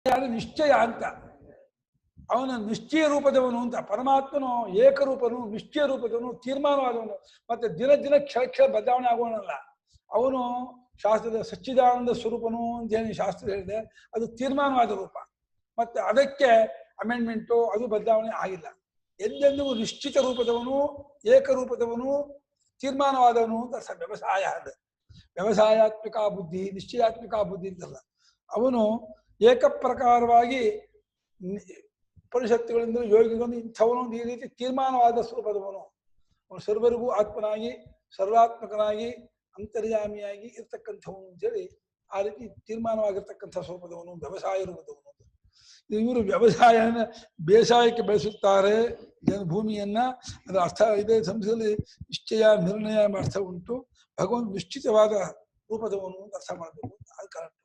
ನಿಶ್ಚಯ ಅಂತ. ಅವನ ನಿಶ್ಚಯ ರೂಪದವನು ಅಂತ. ಪರಮಾತ್ಮನು ಏಕರೂಪನು, ನಿಶ್ಚಯ ರೂಪದವನು, ತೀರ್ಮಾನವಾದವನು. ಮತ್ತೆ ದಿನ ದಿನ ಕ್ಷಣ ಬದಲಾವಣೆ ಆಗೋಣಲ್ಲ. ಅವನು ಶಾಸ್ತ್ರದ ಸಚ್ಚಿದಾನಂದ ಸ್ವರೂಪನು ಅಂತ ಹೇಳಿ ಶಾಸ್ತ್ರ ಹೇಳಿದೆ, ಅದು ತೀರ್ಮಾನವಾದ ರೂಪ. ಮತ್ತೆ ಅದಕ್ಕೆ ಅಮೆಂಡ್ಮೆಂಟು ಅದು ಬದಲಾವಣೆ ಆಗಿಲ್ಲ. ಎಂದೆಂದಿಗೂ ನಿಶ್ಚಿತ ರೂಪದವನು, ಏಕರೂಪದವನು, ತೀರ್ಮಾನವಾದವನು ಅಂತ ವ್ಯವಸಾಯ. ಅದು ವ್ಯವಸಾಯಾತ್ಮಕ ಬುದ್ಧಿ, ನಿಶ್ಚಯಾತ್ಮಕ ಬುದ್ಧಿ ಅಂತಲ್ಲ. ಅವನು ಏಕಪ್ರಕಾರವಾಗಿ ಪರಿಷತ್ತುಗಳಿಂದ ಯೋಗಿಗಳನ್ನು ಇಂಥವನು ಈ ರೀತಿ ತೀರ್ಮಾನವಾದ ಸ್ವರೂಪದವನು. ಅವನು ಸರ್ವರಿಗೂ ಆತ್ಮನಾಗಿ, ಸರ್ವಾತ್ಮಕನಾಗಿ, ಅಂತರ್ಯಾಮಿಯಾಗಿ ಇರ್ತಕ್ಕಂಥವನು ಅಂತೇಳಿ ಆ ರೀತಿ ತೀರ್ಮಾನವಾಗಿರ್ತಕ್ಕಂಥ ಸ್ವರೂಪದವನು, ವ್ಯವಸಾಯ ರೂಪದವನು. ಇವರು ವ್ಯವಸಾಯನ ಬೇಸಾಯಕ್ಕೆ ಬೆಳೆಸುತ್ತಾರೆ ಭೂಮಿಯನ್ನ. ಅದರ ಅರ್ಥ ಇದೆ ಸಂಸ್ಕೃತದಲ್ಲಿ ನಿಶ್ಚಯ ನಿರ್ಣಯ ಅರ್ಥ ಉಂಟು. ಭಗವಂತ ನಿಶ್ಚಿತವಾದ ರೂಪದವನು ಅಂತ ಅರ್ಥ ಮಾಡಬೇಕು. ಅದು ಕರೆಕ್ಟ್.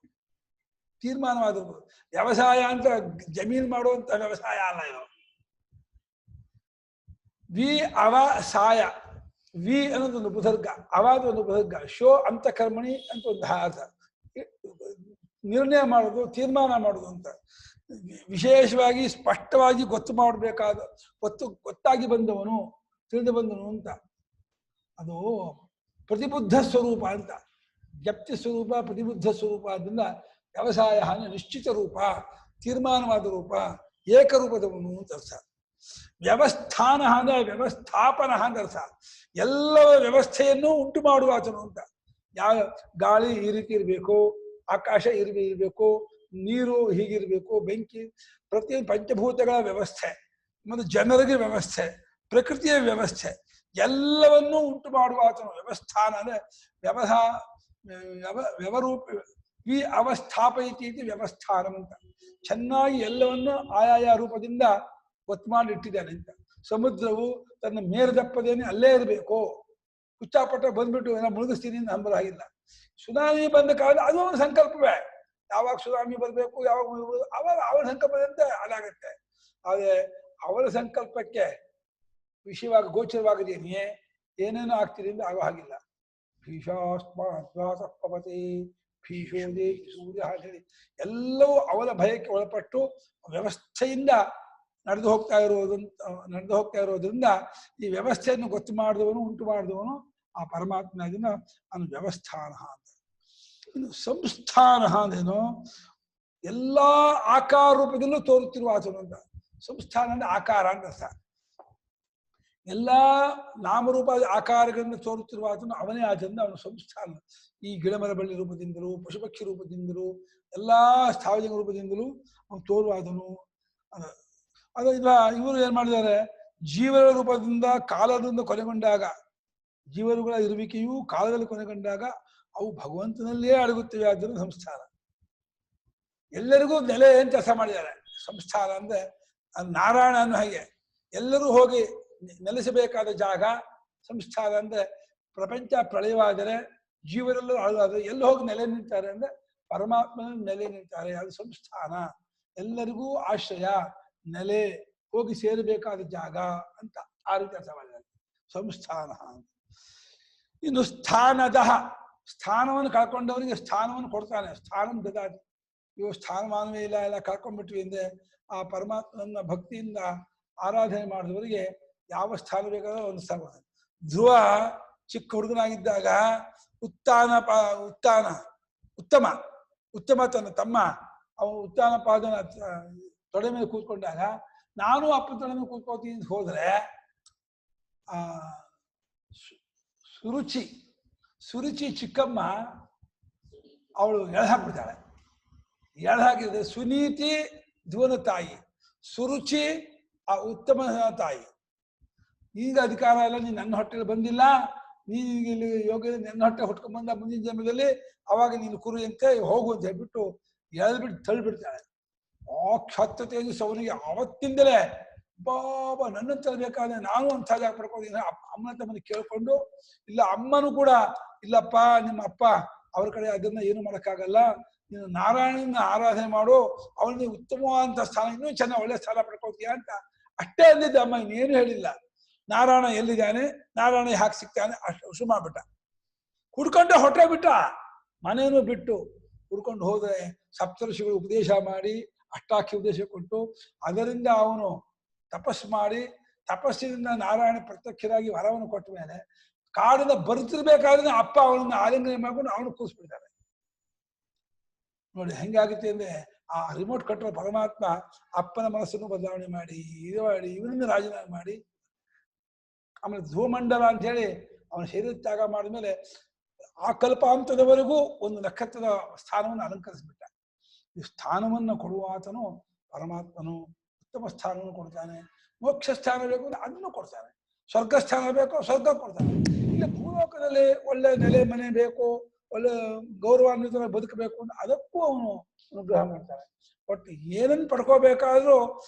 ತೀರ್ಮಾನವಾದ ವ್ಯವಸಾಯ ಅಂತ ಜಮೀನು ಮಾಡುವಂತ ವ್ಯವಸಾಯ ಅಲ್ಲ ಇದು. ವಿ ಅವಸಾಯ, ವಿ ಅನ್ನೋದೊಂದು ಉಪಸರ್ಗ, ಅವಾದ ಒಂದು ಉಪಸರ್ಗ, ಶೋ ಅಂತ ಕರ್ಮಣಿ ಅಂತ ಒಂದು ಅರ್ಥ. ನಿರ್ಣಯ ಮಾಡೋದು, ತೀರ್ಮಾನ ಮಾಡೋದು ಅಂತ. ವಿಶೇಷವಾಗಿ ಸ್ಪಷ್ಟವಾಗಿ ಗೊತ್ತು ಮಾಡಬೇಕಾದ, ಗೊತ್ತಾಗಿ ಬಂದವನು, ತಿಳಿದು ಬಂದವನು ಅಂತ. ಅದು ಪ್ರತಿಬುದ್ಧ ಸ್ವರೂಪ ಅಂತ. ಜಪ್ತಿ ಸ್ವರೂಪ, ಪ್ರತಿಬುದ್ಧ ಸ್ವರೂಪ. ಆದ್ದರಿಂದ ವ್ಯವಸಾಯ ನಿಶ್ಚಿತ ರೂಪ, ತೀರ್ಮಾನವಾದ ರೂಪ, ಏಕರೂಪದವನು ಅಂತ ಅರ್ಥ. ವ್ಯವಸ್ಥಾನ ಅಂದ್ರೆ ವ್ಯವಸ್ಥಾಪನ ಅಂತ ಅರ್ಥ. ಎಲ್ಲ ವ್ಯವಸ್ಥೆಯನ್ನು ಉಂಟು ಮಾಡುವಾತನು ಅಂತ. ಯಾವ ಗಾಳಿ ಈ ರೀತಿ ಇರಬೇಕು, ಆಕಾಶ ಇರಬೇಕು, ನೀರು ಹೀಗಿರ್ಬೇಕು, ಬೆಂಕಿ, ಪ್ರತಿ ಪಂಚಭೂತಗಳ ವ್ಯವಸ್ಥೆ, ಮತ್ತು ಜನರಿಗೆ ವ್ಯವಸ್ಥೆ, ಪ್ರಕೃತಿಯ ವ್ಯವಸ್ಥೆ, ಎಲ್ಲವನ್ನೂ ಉಂಟು ಮಾಡುವಾತನು. ವ್ಯವಸ್ಥಾನ ಅಂದ್ರೆ ವ್ಯವರೂಪ. ಈ ಅವಸ್ಥಾಪಯಿತಿ ಇದು ವ್ಯವಸ್ಥಾನ ಅಂತ. ಚೆನ್ನಾಗಿ ಎಲ್ಲವನ್ನು ಆಯಾಯ ರೂಪದಿಂದ ಗೊತ್ತು ಮಾಡಿಟ್ಟಿದ್ದಾನೆ ಅಂತ. ಸಮುದ್ರವು ತನ್ನ ಮೇಲ್ದಪ್ಪದೇನೆ ಅಲ್ಲೇ ಇರಬೇಕು, ಹುಚ್ಚಾಪಟ್ಟ ಬಂದ್ಬಿಟ್ಟು ಏನೋ ಮುಳುಗಿಸ್ತೀನಿ ಅಂತ ನಂಬಲಾಗಿಲ್ಲ. ಸುನಾಮಿ ಬಂದ ಕಾಲ ಅದು ಅವನ ಸಂಕಲ್ಪವೇ. ಯಾವಾಗ ಸುನಾಮಿ ಬರಬೇಕು, ಯಾವಾಗ ಅವಾಗ ಅವನ ಸಂಕಲ್ಪದಂತೆ ಅದಾಗತ್ತೆ. ಆದರೆ ಅವರ ಸಂಕಲ್ಪಕ್ಕೆ ವಿಷಯವಾಗಿ ಗೋಚರವಾಗಿದೆಯೇ ಏನೇನೋ ಆಗ್ತಿದೆ ಅಂತ ಆಗೋ ಹಾಗಿಲ್ಲ. ಭೀಷಾಸ್ಮಾತ್ಪವತಿ ಭೀಷೋದೇ ಸೂರ್ಯ ಹೇಳಿ ಎಲ್ಲವೂ ಅವರ ಭಯಕ್ಕೆ ಒಳಪಟ್ಟು ವ್ಯವಸ್ಥೆಯಿಂದ ನಡೆದು ಹೋಗ್ತಾ ಇರೋದ್ರಿಂದ ಈ ವ್ಯವಸ್ಥೆಯನ್ನು ಗೊತ್ತು ಮಾಡಿದವನು, ಉಂಟು ಮಾಡಿದವನು ಆ ಪರಮಾತ್ಮ. ಅದನ್ನ ಅವನು ವ್ಯವಸ್ಥಾನ ಅಂತ. ಇನ್ನು ಸಂಸ್ಥಾನ ಅಂದೇನು, ಎಲ್ಲಾ ಆಕಾರ ರೂಪದಲ್ಲೂ ತೋರುತ್ತಿರುವ ಆತನು ಅಂತ. ಸಂಸ್ಥಾನ ಅಂದ್ರೆ ಆಕಾರ ಅಂತ ಅರ್ಥ. ಎಲ್ಲಾ ನಾಮರೂಪ ಆಕಾರಗಳನ್ನು ತೋರುತ್ತಿರುವ ಆತನು ಅವನೇ ಆಚರಿಂದ ಅವನು ಸಂಸ್ಥಾನ. ಈ ಗಿಡಮರ ಬಳ್ಳಿ ರೂಪದಿಂದಲೂ, ಪಶುಪಕ್ಷಿ ರೂಪದಿಂದಲೂ, ಎಲ್ಲಾ ಸ್ಥಾವಜಂಗ ರೂಪದಿಂದಲೂ ಅವನು ತೋರುವಾದನು. ಅದು ಇಲ್ಲ. ಇವರು ಏನ್ ಮಾಡಿದ್ದಾರೆ, ಜೀವನ ರೂಪದಿಂದ ಕಾಲದಿಂದ ಕೊನೆಗೊಂಡಾಗ, ಜೀವರುಗಳ ಇರುವಿಕೆಯು ಕಾಲದಲ್ಲಿ ಕೊನೆಗೊಂಡಾಗ ಅವು ಭಗವಂತನಲ್ಲೇ ಅಡಗುತ್ತವೆ. ಆದ್ದರಿಂದ ಸಂಸ್ಥಾನ ಎಲ್ಲರಿಗೂ ನೆಲೆ ಅಂತ ಕೆಲಸ ಮಾಡಿದ್ದಾರೆ. ಸಂಸ್ಥಾನ ಅಂದ್ರೆ ನಾರಾಯಣ ಅನ್ನೋ ಹಾಗೆ ಎಲ್ಲರೂ ಹೋಗಿ ನೆಲೆಸಬೇಕಾದ ಜಾಗ. ಸಂಸ್ಥಾನ ಅಂದ್ರೆ ಪ್ರಪಂಚ ಪ್ರಳಯವಾದರೆ ಜೀವರೆಲ್ಲರೂ ಅಳಗಾದ್ರೆ ಎಲ್ಲಿ ಹೋಗಿ ನೆಲೆ ನಿಲ್ತಾರೆ ಅಂದ್ರೆ ಪರಮಾತ್ಮನ ನೆಲೆ ನಿಲ್ತಾರೆ. ಅದು ಸಂಸ್ಥಾನ. ಎಲ್ಲರಿಗೂ ಆಶ್ರಯ, ನೆಲೆ, ಹೋಗಿ ಸೇರಬೇಕಾದ ಜಾಗ ಅಂತ ಆ ರೀತಿ ಕೆಲಸ ಮಾಡಿದ್ದಾರೆ ಸಂಸ್ಥಾನ. ಇನ್ನು ಸ್ಥಾನದ, ಸ್ಥಾನವನ್ನು ಕಳ್ಕೊಂಡವರಿಗೆ ಸ್ಥಾನವನ್ನು ಕೊಡ್ತಾನೆ. ಸ್ಥಾನಂ ದದಾತಿ. ಇವು ಸ್ಥಾನಮಾನವೇ ಇಲ್ಲ, ಎಲ್ಲ ಕಳ್ಕೊಂಡ್ಬಿಟ್ವಿ ಅಂದ್ರೆ ಆ ಪರಮಾತ್ಮನ ಭಕ್ತಿಯಿಂದ ಆರಾಧನೆ ಮಾಡಿದವರಿಗೆ ಯಾವ ಸ್ಥಾನ ಬೇಕಾದ್ರೂ ಒಂದು ಸ್ಥಾನ. ಧ್ರುವ ಚಿಕ್ಕ ಹುಡುಗನಾಗಿದ್ದಾಗ ಉತ್ತಮ ತನ್ನ ತಮ್ಮ ಅವನು ಉತ್ತಾನ ಪಾದನ ತೊಡೆ ಮೇಲೆ ಕೂತ್ಕೊಂಡಾಗ ನಾನು ಅಪ್ಪನ ತೊಡೆ ಮೇಲೆ ಕೂತ್ಕೋತೀನಿ ಅಂತ ಹೋದ್ರೆ ಆ ಸುರುಚಿ ಚಿಕ್ಕಮ್ಮ ಅವಳು ಎಳೆಹಾಕ್ಬಿಡ್ತಾಳೆ. ಎಳೆಹಾಕಿದ್ರೆ ಸುನೀತಿ ಧ್ರುವನ ತಾಯಿ, ಸುರುಚಿ ಆ ಉತ್ತಮನ ತಾಯಿ. ಈಗ ಅಧಿಕಾರ ಎಲ್ಲ ನೀನು ನನ್ನ ಹೊಟ್ಟೆಯಲ್ಲಿ ಬಂದಿಲ್ಲ, ನೀನು ಇಲ್ಲಿ ಯೋಗ ನನ್ನ ಹೊಟ್ಟೆ ಹೊಟ್ಕೊಂಡ್ ಬಂದ ಮುಂದಿನ ಜನ್ಮದಲ್ಲಿ, ಅವಾಗ ನೀನು ಕುರಿಯಂತೆ ಹೋಗು ಅಂತ ಹೇಳ್ಬಿಟ್ಟು ಎಳೆದ್ಬಿಟ್ಟು ತಳ್ಳಿಬಿಡ್ತಾಳೆ. ಆ ಕ್ಷತ್ರತೆ ಅವನಿಗೆ ಆವತ್ತಿಂದಲೇ ಬಾಬಾ ನನ್ನನ್ನು ತರಬೇಕಾದ್ರೆ ನಾನು ಅಂತ ಜಾಗ ಪಡ್ಕೋತೀನಿ. ಅಮ್ಮನ ತಮ್ಮನ ಕೇಳ್ಕೊಂಡು, ಇಲ್ಲ ಅಮ್ಮನೂ ಕೂಡ ಇಲ್ಲಪ್ಪ ನಿಮ್ಮ ಅಪ್ಪ ಅವ್ರ ಕಡೆ ಅದನ್ನ ಏನು ಮಾಡೋಕ್ಕಾಗಲ್ಲ, ನೀನು ನಾರಾಯಣನ ಆರಾಧನೆ ಮಾಡು, ಅವನಿಗೆ ಉತ್ತಮವಾದಂಥ ಸ್ಥಾನ, ಇನ್ನೂ ಚೆನ್ನಾಗಿ ಒಳ್ಳೆ ಸ್ಥಾನ ಪಡ್ಕೋತೀಯ ಅಂತ ಅಷ್ಟೇ ಅಂದಿದ್ದ ಅಮ್ಮ, ಇನ್ನೇನು ಹೇಳಿಲ್ಲ. ನಾರಾಯಣ ಎಲ್ಲಿದ್ದಾನೆ, ನಾರಾಯಣ ಹಾಕಿ ಸಿಗ್ತಾನೆ ಅಷ್ಟು ಶುರು ಮಾಡ್ಬಿಟ್ಟ. ಹುಡ್ಕೊಂಡೆ ಹೊಟ್ಟೆ ಬಿಟ್ಟ, ಮನೇನು ಬಿಟ್ಟು ಹುಡ್ಕೊಂಡು ಹೋದ್ರೆ ಸಪ್ತರ್ಷಿಗಳು ಉಪದೇಶ ಮಾಡಿ ಅಷ್ಟಾಕ್ಷಿ ಉದ್ದೇಶ ಕೊಟ್ಟು ಅದರಿಂದ ಅವನು ತಪಸ್ಸು ಮಾಡಿ ತಪಸ್ಸಿನಿಂದ ನಾರಾಯಣ ಪ್ರತ್ಯಕ್ಷರಾಗಿ ವರವನ್ನು ಕೊಟ್ಟ ಮೇಲೆ ಕಾಡಿನ ಬರ್ತಿರ್ಬೇಕಾದ್ರೆ ಅಪ್ಪ ಅವನನ್ನ ಆಲಿಂಗನೆ ಮಾಡ್ಕೊಂಡು ಅವನು ಕೂರಿಸ್ಬಿಡ್ತಾರೆ. ನೋಡಿ ಹೆಂಗಾಗುತ್ತೆ ಅಂದ್ರೆ ಆ ರಿಮೋಟ್ ಕಂಟ್ರೋಲ್ ಪರಮಾತ್ಮ ಅಪ್ಪನ ಮನಸ್ಸನ್ನು ಬದಲಾವಣೆ ಮಾಡಿ ಇದು ಮಾಡಿ ಇವನನ್ನು ರಾಜೀನಾಮೆ ಮಾಡಿ ಆಮೇಲೆ ಧ್ರುವಮಂಡಲ ಅಂತ ಹೇಳಿ ಅವನ ಶರೀರ ತ್ಯಾಗ ಮಾಡಿದ್ಮೇಲೆ ಆ ಕಲ್ಪಾಂತದವರೆಗೂ ಒಂದು ನಕ್ಷತ್ರದ ಸ್ಥಾನವನ್ನು ಅಲಂಕರಿಸ್ಬಿಟ್ಟ. ಈ ಸ್ಥಾನವನ್ನು ಕೊಡುವ ಆತನು ಪರಮಾತ್ಮನು ಉತ್ತಮ ಸ್ಥಾನವನ್ನು ಕೊಡ್ತಾನೆ. ಮೋಕ್ಷ ಸ್ಥಾನ ಬೇಕು ಅಂದ್ರೆ ಅದನ್ನು ಕೊಡ್ತಾನೆ. ಸ್ವರ್ಗ ಸ್ಥಾನ ಬೇಕು ಸ್ವರ್ಗ ಕೊಡ್ತಾನೆ. ಇಲ್ಲಿ ಭೂಲೋಕದಲ್ಲಿ ಒಳ್ಳೆ ನೆಲೆ ಮನೆ ಬೇಕು, ಒಳ್ಳೆ ಗೌರವಾನ್ವಿತ ಬದುಕಬೇಕು ಅಂದ್ರೆ ಅದಕ್ಕೂ ಅವನು ಅನುಗ್ರಹ ಮಾಡ್ತಾನೆ. ಒಟ್ಟು ಏನನ್ನು ಪಡ್ಕೋಬೇಕಾದ್ರೂ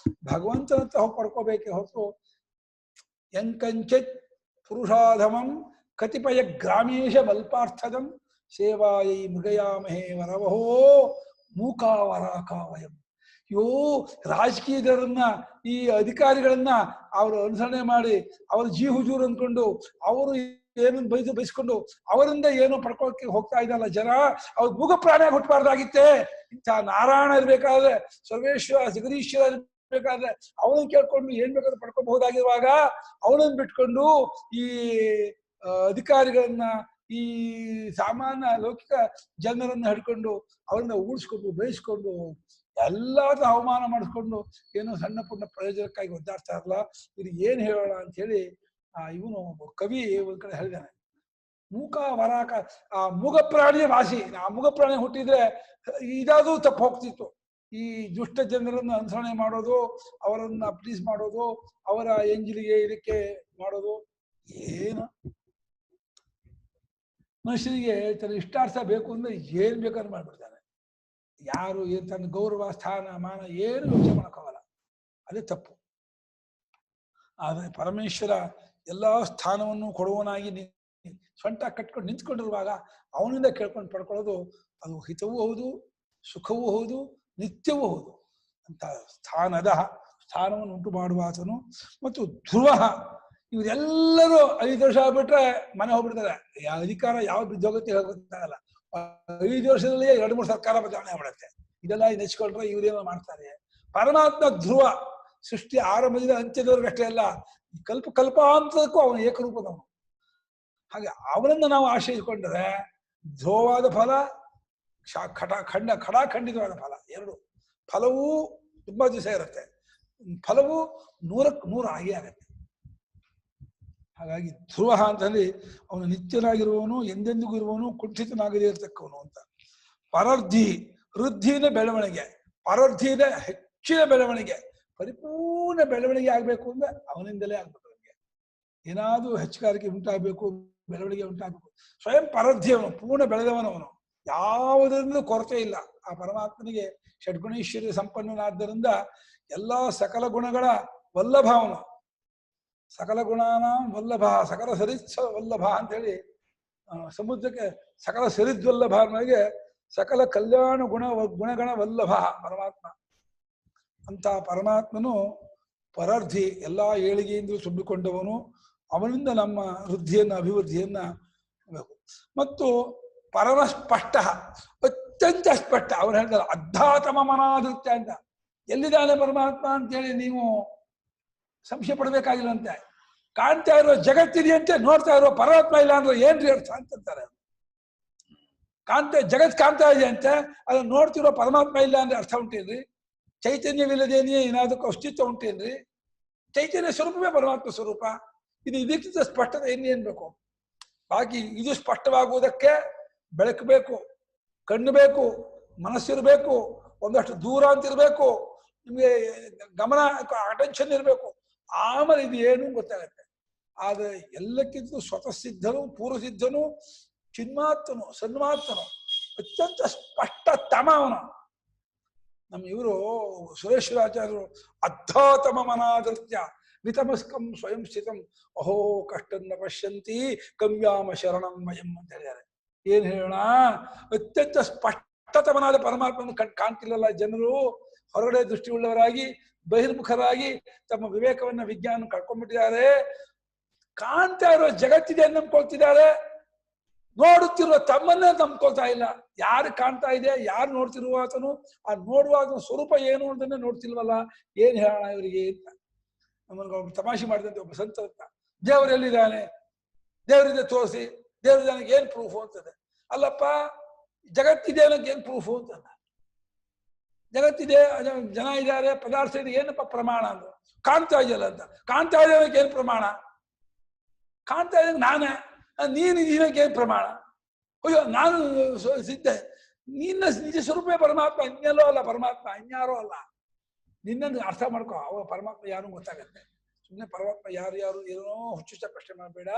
ಭಗವಂತನಂತ ಹೋಗಿ ಪಡ್ಕೋಬೇಕೇ ಹೊರತು ಯಂಕಂಚಿತ್ ಪುರುಷಾಧಮಂ ಕತಿಪಯ ಗ್ರಾಮೇಶ ಬಲ್ಪಾರ್ಥದಂ ಸೇವಾಯೈ ಮೃಗಯಾಮಹೇ ವರವಹೋ ಮೂಕಾವರಾಕಾವಯಂ. ಇವು ರಾಜಕೀಯದವರನ್ನ ಈ ಅಧಿಕಾರಿಗಳನ್ನ ಅವರು ಅನುಸರಣೆ ಮಾಡಿ ಅವ್ರ ಹುಜೂರು ಅಂದ್ಕೊಂಡು ಅವರು ಏನನ್ನು ಬಯಸ್ಕೊಂಡು ಅವರಿಂದ ಏನು ಪಡ್ಕೊಳಕ್ಕೆ ಹೋಗ್ತಾ ಇದ್ದಲ್ಲ ಜನ, ಅವ್ರು ಮೂಗ ಪ್ರಾಣಿಯಾಗಿ ಹುಟ್ಟಬಾರ್ದಾಗಿತ್ತೆ. ಇಂಥ ನಾರಾಯಣ ಇರ್ಬೇಕಾದ್ರೆ, ಸರ್ವೇಶ್ವರ ಜಗದೀಶ್ವರ ಇರ್ಬೇಕಾದ್ರೆ ಅವನನ್ನು ಕೇಳ್ಕೊಂಡು ಏನ್ ಬೇಕಾದ್ರೂ ಪಡ್ಕೋಬಹುದಾಗಿರುವಾಗ ಅವನನ್ನು ಬಿಟ್ಕೊಂಡು ಈ ಅಧಿಕಾರಿಗಳನ್ನ ಈ ಸಾಮಾನ್ಯ ಲೌಕಿಕ ಜನರನ್ನ ಹಿಡ್ಕೊಂಡು ಅವರನ್ನ ಊಡಿಸ್ಕೊಂಡು ಬೇಯಿಸ್ಕೊಂಡು ಎಲ್ಲಾದ್ರೂ ಅವಮಾನ ಮಾಡಿಸ್ಕೊಂಡು ಏನೋ ಸಣ್ಣ ಪುಟ್ಟ ಪ್ರಯೋಜನಕ್ಕಾಗಿ ಒದ್ದಾಡ್ತಾ ಇರಲ್ಲ. ಇದು ಏನ್ ಹೇಳೋಣ ಅಂತ ಹೇಳಿ ಇವನು ಕವಿ ಒಂದ್ ಕಡೆ ಹೇಳಿದಾನೆ, ಮೂಕ ವರಾಕ ಆ ಮೂಗ ಪ್ರಾಣಿಯ ವಾಸಿ. ಆ ಮೂಗ ಪ್ರಾಣಿ ಹುಟ್ಟಿದ್ರೆ ಇದಾದ್ರೂ ತಪ್ಪು ಹೋಗ್ತಿತ್ತು. ಈ ದುಷ್ಟ ಜನರನ್ನು ಅನುಸರಣೆ ಮಾಡೋದು, ಅವರನ್ನ ಪ್ಲೀಸ್ ಮಾಡೋದು, ಅವರ ಎಂಜಿಲಿಗೆ ಇದಕ್ಕೆ ಮಾಡೋದು ಏನು. ಮನುಷ್ಯನಿಗೆ ತನ್ನ ಇಷ್ಟಾರ್ಥ ಬೇಕು ಅಂದ್ರೆ ಏನ್ ಬೇಕಾದ್ರೂ ಮಾಡ್ಬಿಡ್ತಾನೆ. ಯಾರು ಏನ್ ತನ್ನ ಗೌರವ ಸ್ಥಾನ ಮಾನ ಏನು ಯೋಚನೆ ಮಾಡೋಕ್ಕಾಗಲ್ಲ. ಅದೇ ತಪ್ಪು. ಆದ್ರೆ ಪರಮೇಶ್ವರ ಎಲ್ಲಾ ಸ್ಥಾನವನ್ನು ಕೊಡುವನಾಗಿ ಸೊಂಟ ಕಟ್ಕೊಂಡು ನಿಂತ್ಕೊಂಡಿರುವಾಗ ಅವನಿಂದ ಕೇಳ್ಕೊಂಡು ಪಡ್ಕೊಳ್ಳೋದು ಅದು ಹಿತವೂ ಹೌದು, ಸುಖವೂ ಹೌದು, ನಿತ್ಯವೂ ಹೌದು ಅಂತ ಸ್ಥಾನವನ್ನು ಉಂಟು ಮಾಡುವ ಆತನು. ಮತ್ತು ಧ್ರುವ ಇವರೆಲ್ಲರೂ 5 ವರ್ಷ ಆಗ್ಬಿಟ್ರೆ ಮನೆ ಹೋಗ್ಬಿಡ್ತಾರೆ. ಅಧಿಕಾರ ಯಾವ ಜಗತ್ತಿಗೆ ಗೊತ್ತಾಗಲ್ಲ. 5 ವರ್ಷದಲ್ಲಿ 2-3 ಸರ್ಕಾರ ಬದಲಾವಣೆ ಆಗ್ಬಿಡುತ್ತೆ. ಇದೆಲ್ಲ ನೆಚ್ಕೊಂಡ್ರೆ ಇವ್ರೇನೋ ಮಾಡ್ತಾರೆ. ಪರಮಾತ್ಮ ಧ್ರುವ ಸೃಷ್ಟಿ ಆರಂಭದಿಂದ ಅಂತ್ಯದವರೆಗಷ್ಟೇ ಅಲ್ಲ, ಕಲ್ಪಾಂತದಕ್ಕೂ ಅವನು ಏಕರೂಪದವನು. ಹಾಗೆ ಅವನನ್ನು ನಾವು ಆಶ್ರಯಿಸಿಕೊಂಡ್ರೆ ಧ್ರುವವಾದ ಫಲ, ಖಡಾಖಂಡಿತವಾದ ಫಲ ಎರಡು. ಫಲವೂ ತುಂಬಾ ದಿವಸ ಇರುತ್ತೆ, ಫಲವು 100ಕ್ಕೆ 100 ಆಗೇ ಆಗತ್ತೆ. ಹಾಗಾಗಿ ಧ್ರುವ ಅಂತಂದ್ರೆ ಅವನು ನಿತ್ಯನಾಗಿರುವವನು, ಎಂದೆಂದಿಗೂ ಇರುವವನು, ಕುಂಠಿತನಾಗದೇ ಇರತಕ್ಕವನು ಅಂತ. ಪರರ್ಧಿ ವೃದ್ಧಿನ ಬೆಳವಣಿಗೆ, ಪರರ್ಧಿನ ಹೆಚ್ಚಿನ ಬೆಳವಣಿಗೆ, ಪರಿಪೂರ್ಣ ಬೆಳವಣಿಗೆ ಆಗ್ಬೇಕು ಅಂದ್ರೆ ಅವನಿಂದಲೇ ಆಗ್ಬೇಕು. ನಮಗೆ ಏನಾದ್ರೂ ಹೆಚ್ಚುಗಾರಿಕೆ ಉಂಟಾಗಬೇಕು, ಬೆಳವಣಿಗೆ ಉಂಟಾಗಬೇಕು. ಸ್ವಯಂ ಪರರ್ಧಿ ಅವನು, ಪೂರ್ಣ ಬೆಳೆದವನವನು, ಯಾವುದರಿಂದ ಕೊರತೆ ಇಲ್ಲ. ಆ ಪರಮಾತ್ಮನಿಗೆ ಷಡ್ಗುಣೇಶ್ವರ್ಯ ಸಂಪನ್ನನಾದ್ದರಿಂದ ಎಲ್ಲಾ ಸಕಲ ಗುಣಗಳ ವಲ್ಲಭ ಅವನು. ಸಕಲ ಗುಣಾನ ವಲ್ಲಭ, ಸಕಲ ಸರಿತ್ಸ ವಲ್ಲಭ ಅಂತ ಹೇಳಿ ಸಮುದ್ರಕ್ಕೆ ಸಕಲ ಸರಿದ್ವಲ್ಲಭ ಅನ್ನೋಗೆ ಸಕಲ ಕಲ್ಯಾಣ ಗುಣಗಣ ವಲ್ಲಭ ಪರಮಾತ್ಮ. ಅಂತ ಪರಮಾತ್ಮನು ಪರರ್ಧಿ, ಎಲ್ಲಾ ಏಳಿಗೆಯಿಂದ ತುಂಬಿಕೊಂಡವನು. ಅವನಿಂದ ನಮ್ಮ ವೃದ್ಧಿಯನ್ನ ಅಭಿವೃದ್ಧಿಯನ್ನ ಬೇಕು. ಮತ್ತು ಪರಮ ಸ್ಪಷ್ಟ, ಅತ್ಯಂತ ಸ್ಪಷ್ಟ. ಅವನು ಹೇಳ್ತಾರೆ ಅಧ್ಯಾತಮ ಮನಾಧೃತ್ಯ ಅಂತ. ಎಲ್ಲಿದ್ದಾನೆ ಪರಮಾತ್ಮ ಅಂತೇಳಿ ನೀವು ಸಂಶಯ ಪಡಬೇಕಾಗಿಲ್ಲಂತೆ. ಕಾಣ್ತಾ ಇರೋ ಜಗತ್ತಿದೆಯಂತೆ, ನೋಡ್ತಾ ಇರೋ ಪರಮಾತ್ಮ ಇಲ್ಲ ಅಂದ್ರೆ ಏನ್ರಿ ಅರ್ಥ ಅಂತಾರೆ. ಜಗತ್ ಕಾಣ್ತಾ ಇದೆಯಂತೆ, ಅದನ್ನ ನೋಡ್ತಿರೋ ಪರಮಾತ್ಮ ಇಲ್ಲ ಅಂದ್ರೆ ಅರ್ಥ ಉಂಟೇನ್ರಿ? ಚೈತನ್ಯವಿಲ್ಲದೇನೆಯೇ ಏನಾದಕ್ಕೂ ಅಸ್ತಿತ್ವ ಉಂಟೇನ್ರಿ? ಚೈತನ್ಯ ಸ್ವರೂಪವೇ ಪರಮಾತ್ಮ ಸ್ವರೂಪ. ಇದಕ್ಕಿಂತ ಸ್ಪಷ್ಟತೆ ಇನ್ನೇನ್ ಬೇಕು? ಬಾಕಿ ಇದು ಸ್ಪಷ್ಟವಾಗುವುದಕ್ಕೆ ಬೆಳಕು ಬೇಕು, ಕಣ್ಣು ಬೇಕು, ಮನಸ್ಸಿರ್ಬೇಕು, ಒಂದಷ್ಟು ದೂರ ಅಂತ ಇರ್ಬೇಕು, ನಿಮ್ಗೆ ಗಮನ ಅಟೆನ್ಷನ್ ಇರಬೇಕು. ಆಮೇಲೆ ಇದು ಏನು ಗೊತ್ತಾಗತ್ತೆ. ಆದ್ರೆ ಎಲ್ಲಕ್ಕಿಂತ ಸ್ವತಃ ಸಿದ್ಧನು, ಪೂರ್ವ ಸಿದ್ಧನು, ಚಿನ್ಮಾತ್ಮನು, ಸನ್ಮಾತ್ಮನು, ಅತ್ಯಂತ ಸ್ಪಷ್ಟ ತಮ ಅವನು. ನಮ್ಮ ಇವರು ಸುರೇಶ್ವರಾಚಾರ್ಯರು ಅಧ್ಯಾತಮ ಮನಾದೃತ್ಯ ವಿತಮಸ್ಕಂ ಸ್ವಯಂ ಸ್ಥಿತಂ ಅಹೋ ಕಷ್ಟನ್ನ ಪಶ್ಯಂತಿ ಕಮ್ಯಾಮ ಶರಣಂ ವಯಂ ಅಂತ ಹೇಳಿದ್ದಾರೆ. ಏನ್ ಹೇಳೋಣ? ಅತ್ಯಂತ ಸ್ಪಷ್ಟತಮನಾದ ಪರಮಾತ್ಮನ ಕಾಣ್ತಿಲ್ಲಲ್ಲ ಜನರು. ಹೊರಗಡೆ ದೃಷ್ಟಿಯುಳ್ಳವರಾಗಿ ಬಹಿರ್ಮುಖರಾಗಿ ತಮ್ಮ ವಿವೇಕವನ್ನ ವಿಜ್ಞಾನ ಕಳ್ಕೊಂಡ್ಬಿಟ್ಟಿದ್ದಾರೆ. ಕಾಣ್ತಾ ಇರೋ ಜಗತ್ತಿದೆ ನಂಬ್ಕೊಳ್ತಿದ್ದಾರೆ. ನೋಡುತ್ತಿರುವ ತಮ್ಮನ್ನೇ ನಂಬ್ಕೊಳ್ತಾ ಇಲ್ಲ. ಯಾರು ಕಾಣ್ತಾ ಇದೆ, ಯಾರು ನೋಡ್ತಿರುವ ಆತನು, ಆ ನೋಡುವ ಸ್ವರೂಪ ಏನು ಅಂತಂದ್ರೆ ನೋಡ್ತಿಲ್ವಲ್ಲ, ಏನ್ ಹೇಳೋಣ ಇವರಿಗೆ ಅಂತ ನಮ್ಮನ್ನು ತಮಾಷೆ ಮಾಡಿದಂತೆ ಒಬ್ಬ ಸಂತ ದೇವರು ಎಲ್ಲಿದ್ದಾನೆ, ದೇವರಿದೆ ತೋರಿಸಿ, ದೇವರಿದ್ದಾನೆ ಏನ್ ಪ್ರೂಫು ಅಂತದೆ. ಅಲ್ಲಪ್ಪ ಜಗತ್ತಿದೆ ಅನ್ನೋಕೆ ಏನ್ ಪ್ರೂಫು ಅಂತ. ಜಗತ್ತಿದೆ, ಜನ ಇದ್ದಾರೆ, ಪದಾರ್ಥ ಇದೆ, ಏನಪ್ಪ ಪ್ರಮಾಣ ಅಂದ್ರೆ ಕಾಣ್ತಾ ಇದೆಯಲ್ಲ ಅಂತ. ಕಾಣ್ತಾ ಇದೆ ಅನ್ನೋಕೆ ಏನ್ ಪ್ರಮಾಣ? ಕಾಣ್ತಾ ಇದ್ದಂಗೆ ನಾನೇ, ನೀನು ಇದಕ್ಕೆ ಏನ್ ಪ್ರಮಾಣ? ಅಯ್ಯೋ ನಾನು ಸಿದ್ಧ, ನಿನ್ನ ನಿಜ ಸ್ವರೂಪೇ ಪರಮಾತ್ಮ, ಇನ್ನೆಲ್ಲೋ ಅಲ್ಲ ಪರಮಾತ್ಮ, ಇನ್ಯಾರೋ ಅಲ್ಲ. ನಿನ್ನನ್ನು ಅರ್ಥ ಮಾಡ್ಕೊ, ಅವ ಪರಮಾತ್ಮ ಯಾರು ಗೊತ್ತಾಗತ್ತೆ. ಸುಮ್ಮನೆ ಪರಮಾತ್ಮ ಯಾರು ಯಾರು ಏನೋ ಹುಚ್ಚುಚ್ಚ ಪ್ರಶ್ನೆ ಮಾಡಬೇಡ.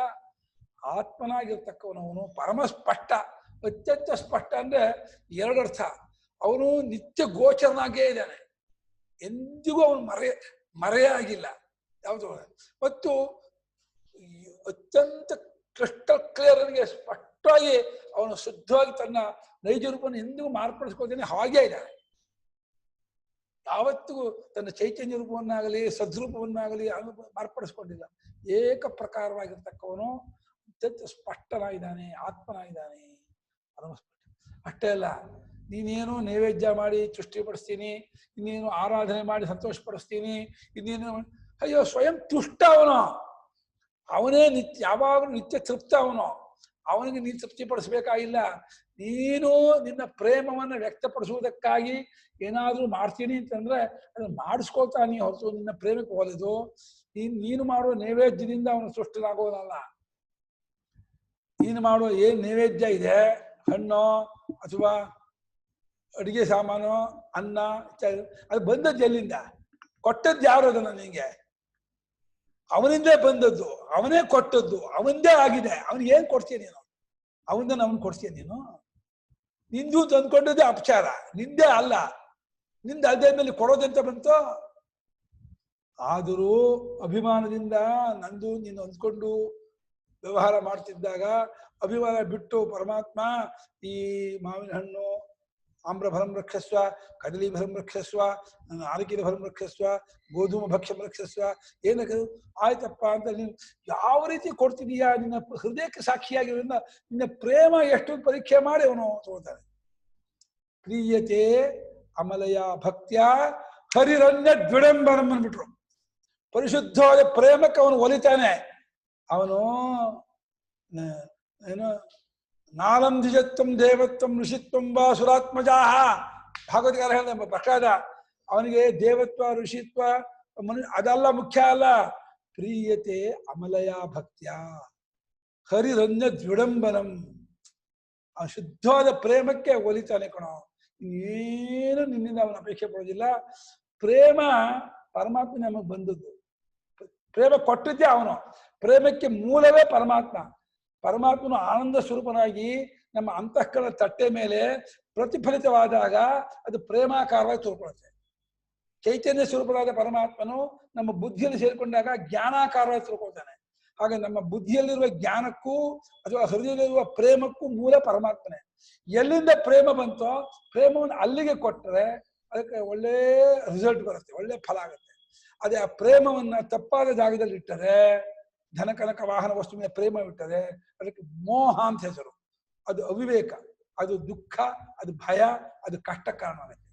ಆತ್ಮನಾಗಿರ್ತಕ್ಕವನವನು ಪರಮ ಸ್ಪಷ್ಟ, ಅತ್ಯಂತ ಸ್ಪಷ್ಟ ಅಂದ್ರೆ ಎರಡು ಅರ್ಥ. ಅವನು ನಿತ್ಯ ಗೋಚರನಾಗೇ ಇದ್ದಾನೆ, ಎಂದಿಗೂ ಅವನು ಮರೆಯೇ ಆಗಿಲ್ಲ ಯಾವುದು. ಮತ್ತು ಅತ್ಯಂತ ಕ್ರಿಸ್ಟಲ್ ಕ್ಲಿಯರ್ ಆಗಿ ಸ್ಪಷ್ಟವಾಗಿ ಅವನು ಶುದ್ಧವಾಗಿ ತನ್ನ ನೈಜ ರೂಪವನ್ನು ಎಂದಿಗೂ ಮಾರ್ಪಡಿಸ್ಕೊಳ್ತಾನೆ, ಹಾಗೇ ಇದ್ದಾನೆ. ಯಾವತ್ತಿಗೂ ತನ್ನ ಚೈತನ್ಯ ರೂಪವನ್ನಾಗಲಿ ಸದ್ರೂಪವನ್ನಾಗಲಿ ಮಾರ್ಪಡಿಸ್ಕೊಂಡಿಲ್ಲ. ಏಕ ಪ್ರಕಾರವಾಗಿರ್ತಕ್ಕವನು ಅತ್ಯಂತ ಸ್ಪಷ್ಟನಾಗಿದ್ದಾನೆ, ಆತ್ಮನಾಗಿದ್ದಾನೆ, ಪರಮಸ್ಪಷ್ಟ. ಅಷ್ಟೇ ಅಲ್ಲ, ನೀನೇನು ನೈವೇದ್ಯ ಮಾಡಿ ತುಷ್ಟಿಪಡಿಸ್ತೀನಿ, ಇನ್ನೇನು ಆರಾಧನೆ ಮಾಡಿ ಸಂತೋಷಪಡಿಸ್ತೀನಿ, ಇನ್ನೇನು, ಅಯ್ಯೋ ಸ್ವಯಂ ತುಷ್ಟ ಅವನು. ಅವನೇ ನಿತ್ಯ, ಯಾವಾಗಲೂ ನಿತ್ಯ ತೃಪ್ತ ಅವನು. ಅವನಿಗೆ ನೀನು ತೃಪ್ತಿಪಡಿಸ್ಬೇಕಾಗಿಲ್ಲ. ನೀನು ನಿನ್ನ ಪ್ರೇಮವನ್ನು ವ್ಯಕ್ತಪಡಿಸುವುದಕ್ಕಾಗಿ ಏನಾದ್ರೂ ಮಾಡ್ತೀನಿ ಅಂತಂದ್ರೆ ಅದನ್ನ ಮಾಡಿಸ್ಕೊಳ್ತಾನೆ ಹೊರತು ನಿನ್ನ ಪ್ರೇಮಕ್ಕೆ ಹೋಲಿದು ನೀನು ಮಾಡುವ ನೈವೇದ್ಯದಿಂದ ಅವನು ಸೃಷ್ಟನಾಗೋದಲ್ಲ. ನೀನು ಮಾಡುವ ಏನ್ ನೈವೇದ್ಯ ಇದೆ, ಹಣ್ಣು ಅಥವಾ ಅಡಿಗೆ ಸಾಮಾನು, ಅನ್ನ, ಅದು ಬಂದದ್ದು ಎಲ್ಲಿಂದ? ಕೊಟ್ಟದ್ದು ಯಾರು ಅದನ್ನ ನಿನಗೆ? ಅವನಿಂದೇ ಬಂದದ್ದು, ಅವನೇ ಕೊಟ್ಟದ್ದು, ಅವನದೇ ಆಗಿದೆ. ಅವನಿಗೆ ಏನ್ ಕೊಡ್ತೀಯ ನೀನು? ಅವನದನ್ನ ಅವನ್ ಕೊಡ್ತೀಯ ನೀನು? ನಿಂದು ತಂದ್ಕೊಂಡದ್ದೇ ಅಪಚಾರ, ನಿಂದೇ ಅಲ್ಲ. ನಿಂದ ಅದೇ ಮೇಲೆ ಕೊಡೋದಂತ ಬಂತು. ಆದರೂ ಅಭಿಮಾನದಿಂದ ನಂದು ನೀನು ಅಂದ್ಕೊಂಡು ವ್ಯವಹಾರ ಮಾಡ್ತಿದ್ದಾಗ ಅಭಿಮಾನ ಬಿಟ್ಟು ಪರಮಾತ್ಮ ಈ ಮಾವಿನ ಹಣ್ಣು ಆಮ್ರಫಲಂ ರಕ್ಷಸ್ವ, ಕದಲಿ ಫಲಂ ರಕ್ಷಸ್ವ, ನಾರಿಕೇಲ ಫಲಂ ರಕ್ಷಸ್ವ, ಗೋಧೂಮ ಭಕ್ಷ್ಯಂ ರಕ್ಷಸ್ವ, ಏನಕ್ಕೆ ಆಯ್ತಪ್ಪ ಅಂತ ನೀನು ಯಾವ ರೀತಿ ಕೊಡ್ತಿದೀಯಾ, ನಿನ್ನ ಹೃದಯಕ್ಕೆ ಸಾಕ್ಷಿಯಾಗಿರೋದ್ರಿಂದ ನಿನ್ನ ಪ್ರೇಮ ಎಷ್ಟು ಪರೀಕ್ಷೆ ಮಾಡಿ ಅವನು ತಗೊಳ್ತಾನೆ. ಕ್ರಿಯತೆ ಅಮಲಯ ಭಕ್ತ್ಯ ಹರಿರನ್ಯ ದ್ವಿಡಂಬರಂ ಅಂದ್ಬಿಟ್ರು. ಪರಿಶುದ್ಧವಾದ ಪ್ರೇಮಕ್ಕೆ ಅವನು ಒಲಿತಾನೆ. ಅವನು ಏನು ನಾಲಂ ದ್ವಿಜತ್ವಂ ದೇವತ್ವಂ ಋಷಿತ್ವಂ ವಾ ಸುರಾತ್ಮಜಾಹ, ಭಾಗವತಕಾರ ಹೇಳಿದ ಪ್ರಸಾದ. ಅವನಿಗೆ ದೇವತ್ವ ಋಷಿತ್ವ ಅದೆಲ್ಲ ಮುಖ್ಯ ಅಲ್ಲ. ಪ್ರೀಯತೆ ಅಮಲಯ ಭಕ್ತ್ಯ ಹರಿರನ್ಯ ದ್ವಿಡಂಬನಂ. ಆ ಶುದ್ಧವಾದ ಪ್ರೇಮಕ್ಕೆ ಒಲಿತಾನೆ ಕಣೋ. ಏನು ನಿನ್ನಿಂದ ಅವನ ಅಪೇಕ್ಷೆ ಪಡೋದಿಲ್ಲ. ಪ್ರೇಮ ಪರಮಾತ್ಮ ನಮಗೆ ಬಂದದ್ದು, ಪ್ರೇಮ ಕೊಟ್ಟಿದ್ದೆ ಅವನು. ಪ್ರೇಮಕ್ಕೆ ಮೂಲವೇ ಪರಮಾತ್ಮ. ಪರಮಾತ್ಮನು ಆನಂದ ಸ್ವರೂಪನಾಗಿ ನಮ್ಮ ಅಂತಃಕರಣ ತಟ್ಟೆ ಮೇಲೆ ಪ್ರತಿಫಲಿತವಾದಾಗ ಅದು ಪ್ರೇಮಾಕಾರವಾಗಿ ತೋರ್ಕೊಳ್ಳುತ್ತೆ. ಚೈತನ್ಯ ಸ್ವರೂಪವಾದ ಪರಮಾತ್ಮನು ನಮ್ಮ ಬುದ್ಧಿಯಲ್ಲಿ ಸೇರಿಕೊಂಡಾಗ ಜ್ಞಾನಾಕಾರವಾಗಿ ತಿಳ್ಕೊಳ್ತಾನೆ. ಹಾಗೆ ನಮ್ಮ ಬುದ್ಧಿಯಲ್ಲಿರುವ ಜ್ಞಾನಕ್ಕೂ ಅಥವಾ ಹೃದಯದಲ್ಲಿರುವ ಪ್ರೇಮಕ್ಕೂ ಮೂಲ ಪರಮಾತ್ಮನೇ. ಎಲ್ಲಿಂದ ಪ್ರೇಮ ಬಂತೋ ಪ್ರೇಮವನ್ನು ಅಲ್ಲಿಗೆ ಕೊಟ್ಟರೆ ಅದಕ್ಕೆ ಒಳ್ಳೆ ರಿಸಲ್ಟ್ ಬರುತ್ತೆ, ಒಳ್ಳೆ ಫಲ ಆಗುತ್ತೆ. ಅದೇ ಆ ಪ್ರೇಮವನ್ನ ತಪ್ಪಾದ ಜಾಗದಲ್ಲಿ ಇಟ್ಟರೆ, ಧನ ಕನಕ ವಾಹನ ವಸ್ತು ಮೇಲೆ ಪ್ರೇಮ ಇಟ್ಟರೆ ಅದಕ್ಕೆ ಮೋಹ ಅಂತ ಹೆಸರು. ಅದು ಅವಿವೇಕ, ಅದು ದುಃಖ, ಅದು ಭಯ, ಅದು ಕಷ್ಟ ಕಾರಣವಾಗುತ್ತೆ.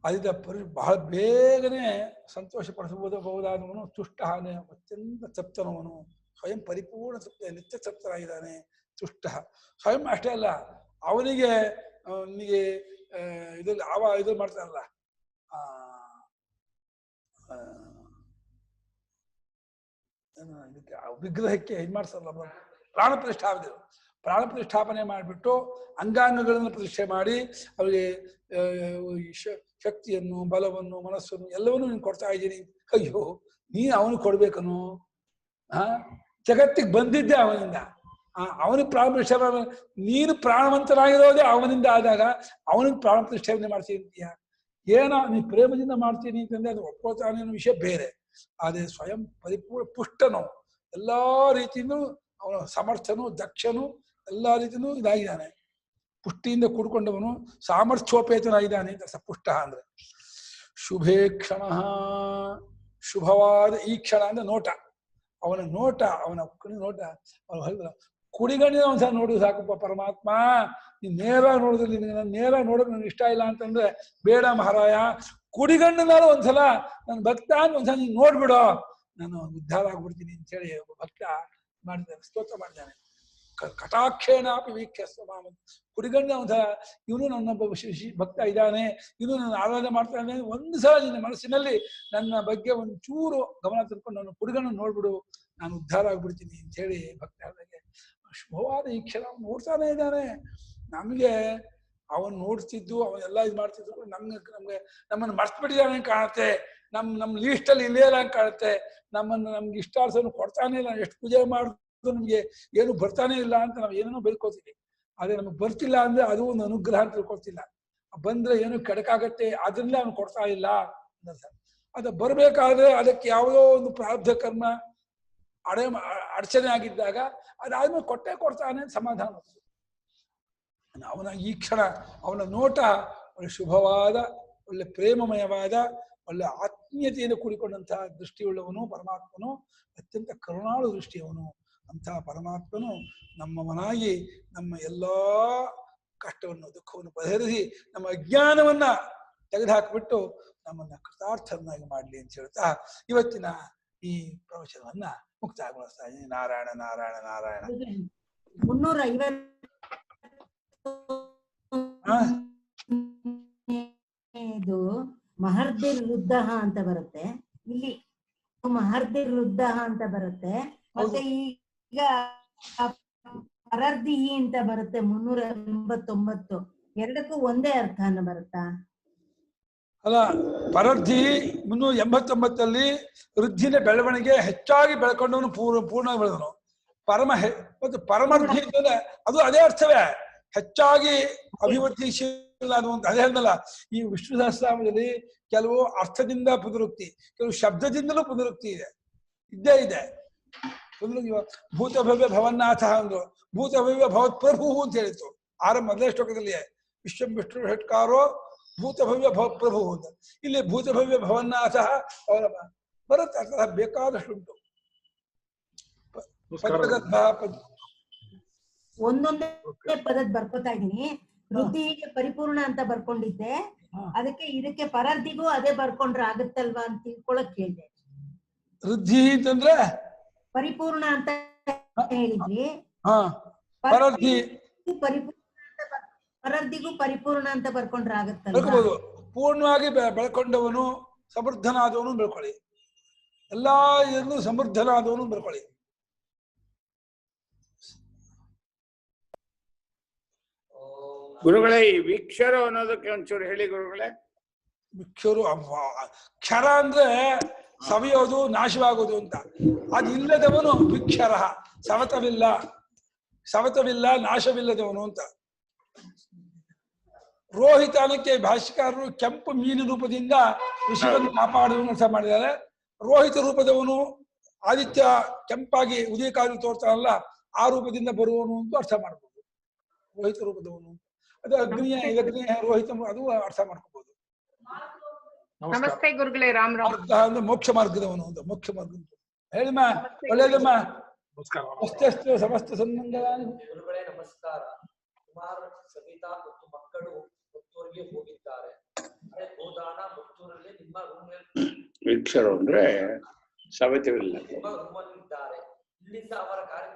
ಅದರಿಂದ ಬಹಳ ಬೇಗನೆ ಸಂತೋಷ ಪಡಿಸಬಹುದಾದವನು ತುಷ್ಟ, ಅತ್ಯಂತ ತಪ್ತನವನು, ಸ್ವಯಂ ಪರಿಪೂರ್ಣ ತೃಪ್ತ, ನಿತ್ಯ ತೃಪ್ತನಾಗಿದ್ದಾನೆ ತುಷ್ಟ. ಸ್ವಯಂ ಅಷ್ಟೇ ಅಲ್ಲ, ಅವನಿಗೆ ನಿನಗೆ ಇದ್ರಲ್ಲಿ ಇದು ಮಾಡ್ತಾನಲ್ಲ, ಇದಕ್ಕೆ ವಿಗ್ರಹಕ್ಕೆ ಇದು ಮಾಡ್ತಾರಲ್ಲ ಪ್ರಾಣ ಪ್ರತಿಷ್ಠಾಪನೆ ಮಾಡಿಬಿಟ್ಟು ಅಂಗಾಂಗಗಳನ್ನು ಪ್ರತಿಷ್ಠೆ ಮಾಡಿ ಅವರಿಗೆ ಶಕ್ತಿಯನ್ನು, ಬಲವನ್ನು, ಮನಸ್ಸನ್ನು ಎಲ್ಲವನ್ನೂ ನೀನು ಕೊಡ್ತಾ ಇದ್ದೀನಿ. ಅಯ್ಯೋ ನೀನು ಅವನಿಗೆ ಕೊಡ್ಬೇಕನು? ಜಗತ್ತಿಗೆ ಬಂದಿದ್ದೆ ಅವನಿಂದ. ಅವನಿಗೆ ಪ್ರಾಣ ಪ್ರತಿಷ್ಠಾಪನೆ, ನೀನು ಪ್ರಾಣವಂತನಾಗಿರೋದೇ ಅವನಿಂದ ಆದಾಗ ಅವನಿಗೆ ಪ್ರಾಣ ಪ್ರತಿಷ್ಠಾಪನೆ ಮಾಡ್ತೀಯ. ಏನೋ ನೀನು ಪ್ರೇಮದಿಂದ ಮಾಡ್ತೀನಿ ಅಂತಂದ್ರೆ ಅದು ಒಪ್ಕೋತಾನೆ ಅನ್ನೋ ವಿಷಯ ಬೇರೆ. ಆದರೆ ಸ್ವಯಂ ಪರಿಪೂರ್ಣ ಪುಷ್ಟನು, ಎಲ್ಲಾ ರೀತಿಯಿಂದ ಅವನು ಸಮರ್ಥನು, ದಕ್ಷನು, ಎಲ್ಲಾ ರೀತಿಯೂ ಇದಾಗಿದ್ದಾನೆ. ಪುಷ್ಟಿಯಿಂದ ಕೂಡ್ಕೊಂಡವನು ಸಾಮರ್ಥ್ಯೋಪೇತನಾಗಿದ್ದಾನೆ ಅಂತ ಪುಷ್ಟ ಅಂದ್ರೆ. ಶುಭೇ ಕ್ಷಣ, ಶುಭವಾದ ಈ ಕ್ಷಣ ಅಂದ್ರೆ ನೋಟ, ಅವನ ನೋಟ, ಅವನ ನೋಟ, ಅವನು ಕುಡಿಗಣ್ಣಿನ ಒಂದ್ಸಲ ನೋಡು ಸಾಕಪ್ಪ ಪರಮಾತ್ಮ. ನೀನ್ ನೇರ ನೋಡಿದ್ರೆ ನಿನಗೆ ನಾನು ನೇರ ನೋಡೋಕೆ ನನಗೆ ಇಷ್ಟ ಇಲ್ಲ ಅಂತಂದ್ರೆ ಬೇಡ ಮಹಾರಾಯ, ಕುಡಿಗಣ್ಣಿನಾರು ಒಂದ್ಸಲ ನನ್ನ ಭಕ್ತ ಒಂದ್ಸಲ ನೀನ್ ನೋಡ್ಬಿಡೋ, ನಾನು ಉದ್ಧಾರ ಆಗ್ಬಿಡ್ತೀನಿ ಅಂತ ಹೇಳಿ ಒಬ್ಬ ಭಕ್ತ ಮಾಡಿದ್ದಾನೆ, ಸ್ತೋತ್ರ ಮಾಡಿದ್ದಾನೆ. ಕಟಾಕ್ಷೇಣಾಪಿ ವೀಕ್ಷಸ್ವ ಮಾಮ. ಕುಡಿಗಣ್ಣ ಒಂದ್ಸಲ ಇವನು ನನ್ನೊಬ್ಬ ಭಕ್ತ ಇದ್ದಾನೆ, ಇವನು ನನ್ನ ಆರಾಧನೆ ಮಾಡ್ತಾನೆ, ಒಂದು ಸಲ ನಿನ್ನ ಮನಸ್ಸಿನಲ್ಲಿ ನನ್ನ ಬಗ್ಗೆ ಒಂದು ಚೂರು ಗಮನ ತಿಳ್ಕೊಂಡು ನನ್ನ ಕುಡಿಗಣ್ಣ ನೋಡ್ಬಿಡು, ನಾನು ಉದ್ಧಾರ ಆಗ್ಬಿಡ್ತೀನಿ ಅಂತ ಹೇಳಿ ಭಕ್ತ ಹೇಳಿದಾಗೆ ಶುಭವಾದ ಈ ಕ್ಷಣ ನೋಡ್ತಾನೆ ಇದ್ದಾನೆ. ನಮ್ಗೆ ಅವನ್ ನೋಡ್ತಿದ್ದು ಅವನ್ನೆಲ್ಲ ಇದು ಮಾಡ್ತಿದ್ದು ನಮ್ಮನ್ನು ಮರ್ತು ಬಿಟ್ಟಿದ್ದಾನೆ ಕಾಣುತ್ತೆ, ನಮ್ಮ ಲೀಸ್ಟಲ್ಲಿ ಇಲ್ಲೇ ಇಲ್ಲ ಕಾಣುತ್ತೆ, ನಮ್ಗೆ ಇಷ್ಟಾರ್ಥವನ್ನು ಕೊಡ್ತಾನೆ ಇಲ್ಲ, ಎಷ್ಟು ಪೂಜೆ ಮಾಡಿದ್ರು ನಮ್ಗೆ ಏನು ಬರ್ತಾನೆ ಇಲ್ಲ ಅಂತ ನಾವು ಏನೇನೋ ಬೈಕೋತೀವಿ. ಆದ್ರೆ ನಮಗೆ ಬರ್ತಿಲ್ಲ ಅಂದ್ರೆ ಅದು ಒಂದು ಅನುಗ್ರಹ ಅಂತ ತಿಳ್ಕೊಳ್ತಿಲ್ಲ. ಬಂದ್ರೆ ಏನು ಕೆಡಕಾಗತ್ತೆ ಅದರಿಂದ ಅವ್ನು ಕೊಡ್ತಾ ಇಲ್ಲ ಅದು ಬರ್ಬೇಕಾದ್ರೆ ಅದಕ್ಕೆ ಯಾವುದೋ ಒಂದು ಪ್ರಾರಬ್ಧ ಕರ್ಮ ಅಡಚಣೆ ಆಗಿದ್ದಾಗ ಅದಾದ್ಮೇಲೆ ಕೊಡ್ತಾನೆ ಸಮಾಧಾನ. ಅವನ ಈ ಕ್ಷಣ ಅವನ ನೋಟ ಒಳ್ಳೆ ಶುಭವಾದ, ಒಳ್ಳೆ ಪ್ರೇಮಮಯವಾದ, ಒಳ್ಳೆ ಆತ್ಮೀಯತೆಯನ್ನು ಕೂಡಿಕೊಂಡಂತಹ ದೃಷ್ಟಿಯುಳ್ಳವನು ಪರಮಾತ್ಮನು, ಅತ್ಯಂತ ಕರುಣಾಳು ದೃಷ್ಟಿಯವನು. ಅಂತಹ ಪರಮಾತ್ಮನು ನಮ್ಮವನಾಗಿ ನಮ್ಮ ಎಲ್ಲಾ ಕಷ್ಟವನ್ನು ದುಃಖವನ್ನು ಪರಿಹರಿಸಿ ನಮ್ಮ ಅಜ್ಞಾನವನ್ನ ತೆಗೆದುಹಾಕಿಬಿಟ್ಟು ನಮ್ಮನ್ನ ಕೃತಾರ್ಥರನ್ನಾಗಿ ಮಾಡಲಿ ಅಂತ ಹೇಳ್ತಾ ಇವತ್ತಿನ ಈ ಪ್ರವಚನವನ್ನ ಮುಕ್ತಾಯಗೊಳಿಸ್ತಾ ಇದ್ದೀನಿ. ನಾರಾಯಣ ನಾರಾಯಣ ನಾರಾಯಣ. 350 ಮಹರ್ದಿರ್ ವೃದ್ಧ ಅಂತ ಬರುತ್ತೆ, ಇಲ್ಲಿ ಮಹರ್ದಿರ್ ವೃದ್ಧ ಅಂತ ಬರುತ್ತೆ, ಮತ್ತೆ ಈಗ ಪರರ್ದಿಹಿ ಅಂತ ಬರುತ್ತೆ 389. ಎರಡಕ್ಕೂ ಒಂದೇ ಅರ್ಥನ ಬರುತ್ತಾ? ಅಲ್ಲ, ಪರರ್ಧಿ 389 ವೃದ್ಧಿನ ಬೆಳವಣಿಗೆ ಹೆಚ್ಚಾಗಿ ಬೆಳ್ಕೊಂಡವನು ಪೂರ್ಣ ಬೆಳೆದನು. ಮತ್ತು ಪರಮರ್ಧಿ ಅಂತಂದ್ರೆ ಅದು ಅದೇ ಅರ್ಥವೇ, ಹೆಚ್ಚಾಗಿ ಅಭಿವೃದ್ಧಿಶೀಲ ಅನ್ನುವಂತ. ಅದೇ ಅಂದಲ್ಲ, ಈ ವಿಷ್ಣು ಸಹಸ್ರನಾಮದಲ್ಲಿ ಕೆಲವು ಅರ್ಥದಿಂದ ಪುನರುಕ್ತಿ, ಕೆಲವು ಶಬ್ದದಿಂದಲೂ ಪುನರುಕ್ತಿ ಇದ್ದೇ ಇದೆ. ಭೂತಭವ್ಯ ಭವನ್ನಾಥ ಅಂದ್ರು, ಭೂತಭವ್ಯ ಭವತ್ ಪ್ರಭು ಅಂತ ಹೇಳಿತ್ತು ಮೊದಲೇ ಶ್ಲೋಕದಲ್ಲಿ. ವಿಶ್ವಂ ವಿಷ್ಣು ಷಟ್ಕಾರೋ ಭೂತಭವ್ಯ ಭವತ್ ಪ್ರಭು ಅಂತ. ಇಲ್ಲಿ ಭೂತಭವ್ಯ ಭವನ್ನಾಥ ಅವರ ಬರುತ್ತೆ, ಅರ್ಥ ಬೇಕಾದಷ್ಟುಂಟು. ಒಂದೊಂದೇ ಪದದ ಬರ್ಕೋತಾ ಇದೀನಿ. ವೃದ್ಧಿಗೆ ಪರಿಪೂರ್ಣ ಅಂತ ಬರ್ಕೊಂಡಿದ್ದೆ, ಅದಕ್ಕೆ ಇದಕ್ಕೆ ಪರರ್ಧಿಗೂ ಅದೇ ಬರ್ಕೊಂಡ್ರೆ ಆಗುತ್ತಲ್ವಾ ಅಂತ ತಿಳ್ಕೊಳಕ್ ಕೇಳಿದೆ. ವೃದ್ಧಿ ಅಂತಂದ್ರೆ ಪರಿಪೂರ್ಣ ಅಂತ ಹೇಳಿದ್ವಿ, ಪರರ್ಧಿಗೂ ಪರಿಪೂರ್ಣ ಅಂತ ಬರ್ಕೊಂಡ್ರೆ ಆಗುತ್ತಲ್ವಾ? ಪೂರ್ಣವಾಗಿ ಬೆಳ್ಕೊಂಡವನು ಸಮೃದ್ಧನಾದವನು ಬೆಳ್ಕೊಳ್ಳಿ, ಎಲ್ಲಾ ಇದನ್ನು ಸಮೃದ್ಧನಾದವನು ಬೆಳ್ಕೊಳ್ಳಿ. ಗುರುಗಳೇ, ಈ ವೀಕ್ಷರು ಅನ್ನೋದಕ್ಕೆ ಒಂಚೂರು ಹೇಳಿ ಗುರುಗಳೇ. ವೀಕ್ಷರು ಕ್ಷರ ಅಂದ್ರೆ ಸವಿಯೋದು, ನಾಶವಾಗೋದು ಅಂತ. ಅದಿಲ್ಲದವನು ವಿಕ್ಷರ, ಸವತವಿಲ್ಲ ನಾಶವಿಲ್ಲದವನು ಅಂತ. ರೋಹಿತಾನಕ್ಕೆ ಭಾಷ್ಯಕಾರರು ಕೆಂಪು ಮೀನು ರೂಪದಿಂದ ವಿಶ್ವವನ್ನು ಕಾಪಾಡುವನು ಅರ್ಥ ಮಾಡಿದ್ದಾರೆ. ರೋಹಿತ ರೂಪದವನು ಆದಿತ್ಯ ಕೆಂಪಾಗಿ ಉದಯಕಾಲ ತೋರ್ತಾನಲ್ಲ, ಆ ರೂಪದಿಂದ ಬರುವವನು ಅಂತ ಅರ್ಥ ಮಾಡ್ಬೋದು. ರೋಹಿತ ರೂಪದವನು ಅದು ಅಗ್ನಿಯ ರೋಹಿತ, ಅದು ಅರ್ಥ ಮಾಡ್ಕೋಬಹುದು. ನಮಸ್ತೆ ಗುರುಗಳೇ. ರಾಮ್ ರಾಮ್. ಅಂದ್ರೆ ಮೋಕ್ಷ ಮಾರ್ಗದವನು ಅಂತ. ಮೋಕ್ಷ ಮಾರ್ಗ ಹೇಳಿಮ್ಮ, ಒಳ್ಳೇದಮ್ಮ. ಅಷ್ಟೆಷ್ಟು ಸಮಸ್ತ ಸನ್ಮಂಗಲಾನಿ. ಗುರುಗಳೇ ನಮಸ್ಕಾರ. ಸುಮಾರು ಸವಿತಾ ಮತ್ತು ಮಕ್ಕಳು ಮುತ್ತೂರಿಗೆ ಹೋಗಿದ್ದಾರೆ. ಗೋದಾನ ಮುತ್ತೂರಲ್ಲಿ ನಿಮ್ಮ ವೀಕ್ಷರು ಅಂದ್ರೆ ಸವಿತವಿಲ್ಲ, ನಿಮ್ಮ ರೂಮಲ್ಲಿದ್ದಾರೆ. ಇಲ್ಲಿಂದ ಅವರ ಕಾರ್ಯ